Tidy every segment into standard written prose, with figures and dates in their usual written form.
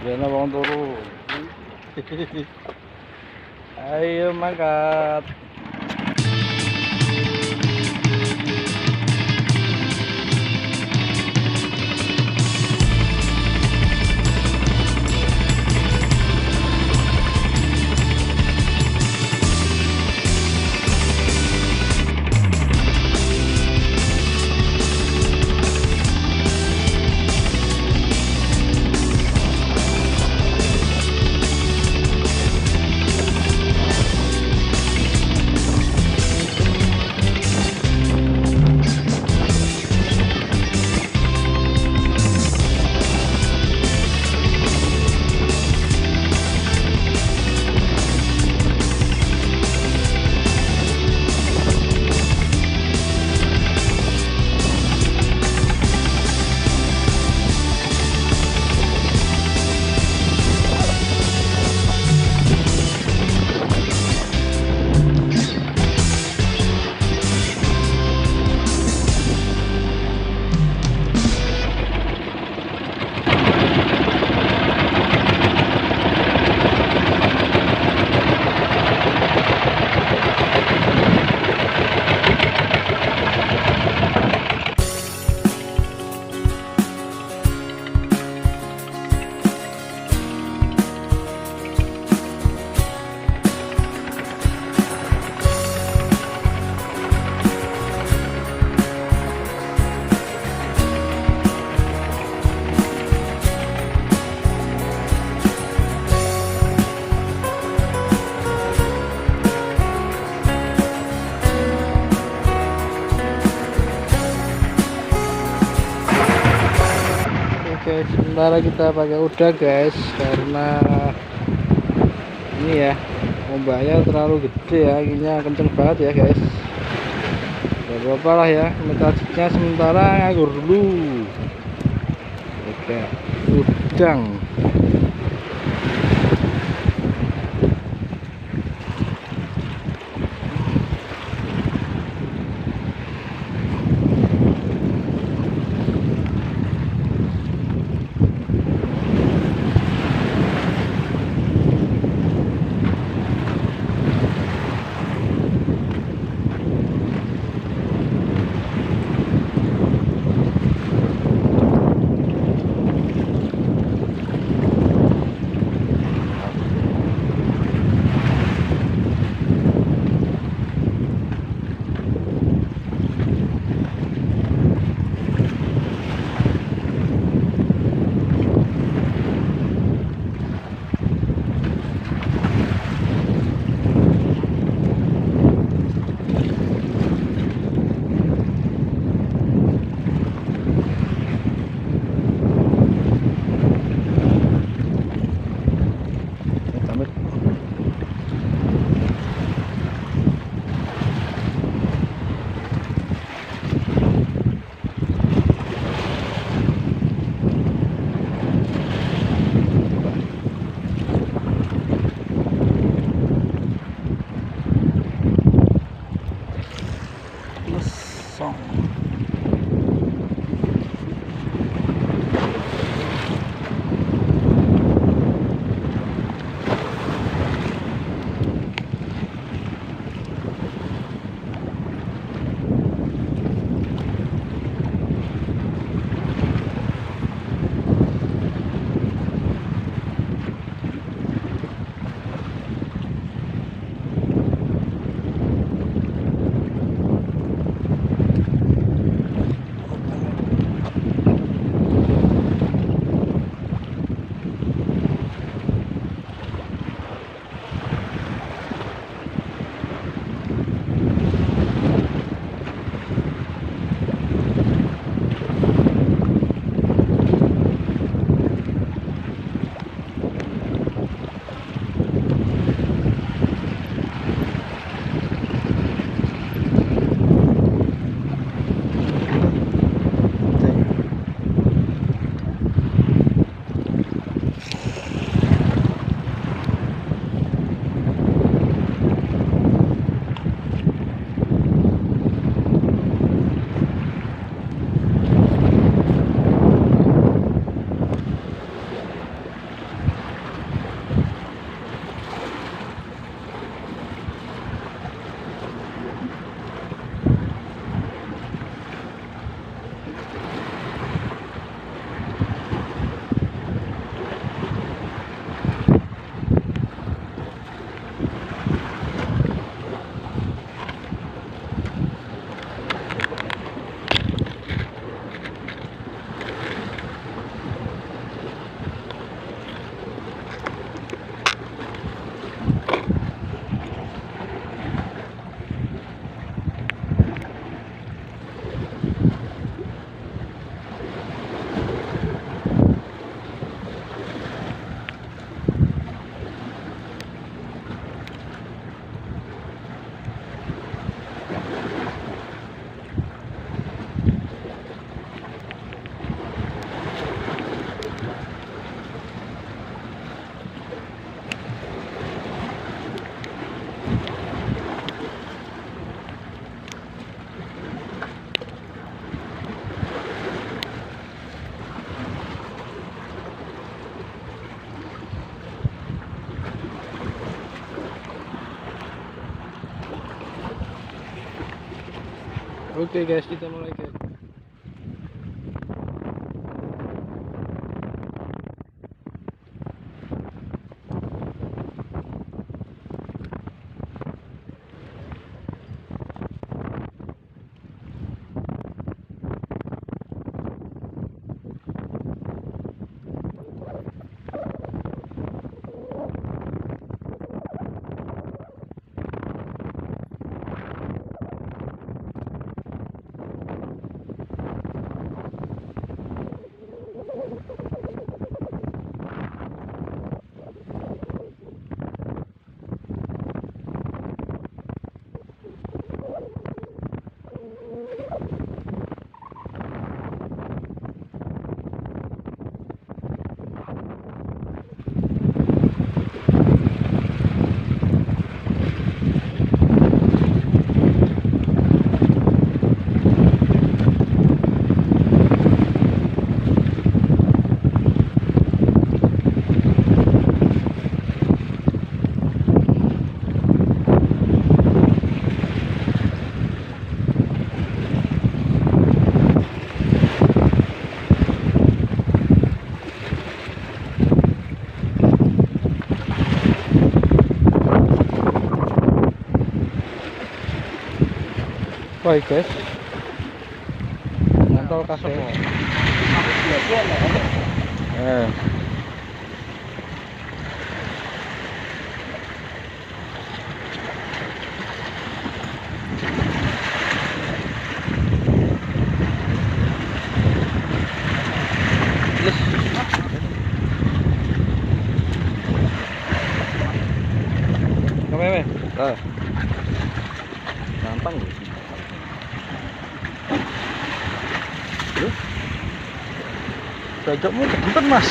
Biar wong turu. Ayo mangkat. Oke, sementara kita pakai udah guys, karena ini ya ombaknya terlalu gede ya, anginnya kenceng banget ya guys. Gak apa-apa lah ya, metajiknya sementara nganggur dulu. Oke, udang. Oke guys, kita mulai guys. Baik guys, mantol kafe. Gampang loh. Cocokmu kempet mas.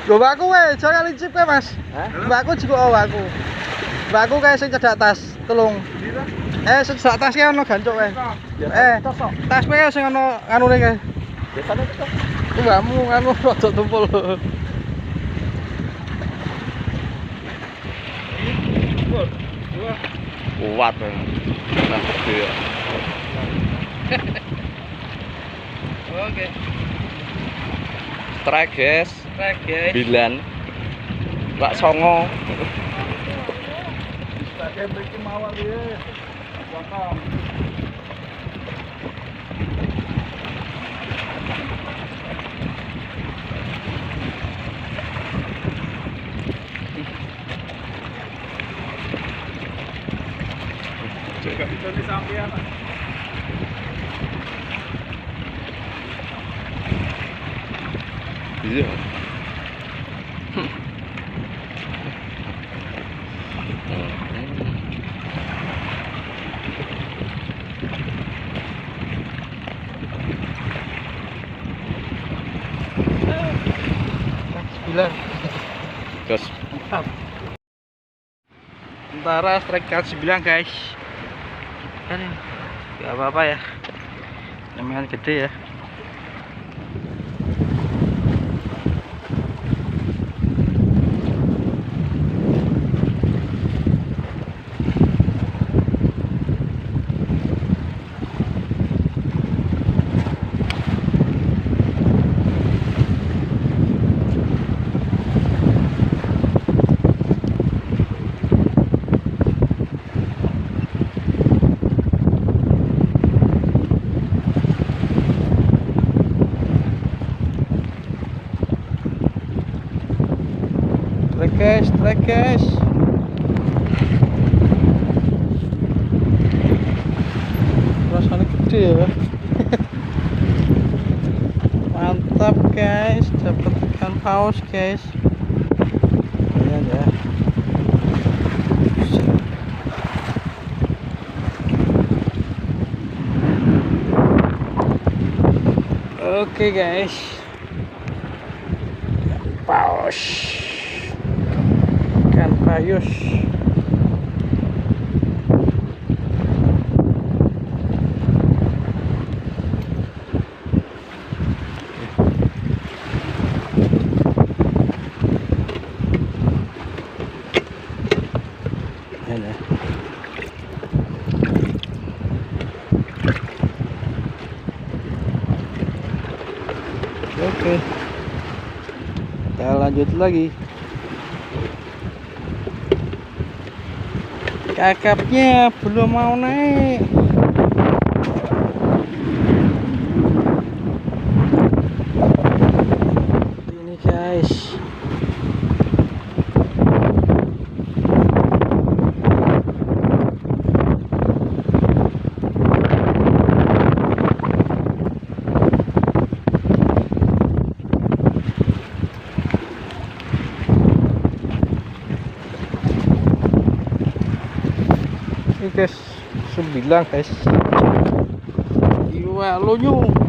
Mbakku jangan lincip mas. Mbakku juga aku. Mbakku kayak sing cedak tas, tolong. Sing cedak tas kayak ono gancuk tas kayak sing ono anune kae. Biasane cocok. Mbakmu anu rada tumpul. Kuat memang. Nah, gede ya. Oke. Strike guys. Bilan. Pak Songo. Pakai mriki mawar ya. Welcome. Juga bisa disampean. Iya. Sembilang. Gas. Sementara strike kan 9 guys. Gak apa-apa ya, namanya gede ya. Trek guys. Rasanya gede ya. Mantap guys, dapat ikan paus guys. Lumayan ya. Oke guys, paus. Ayus. Ini. Oke, kita lanjut lagi. Kakapnya belum mau naik. Ini guys, ini guys, sembilang guys, iwa lucu.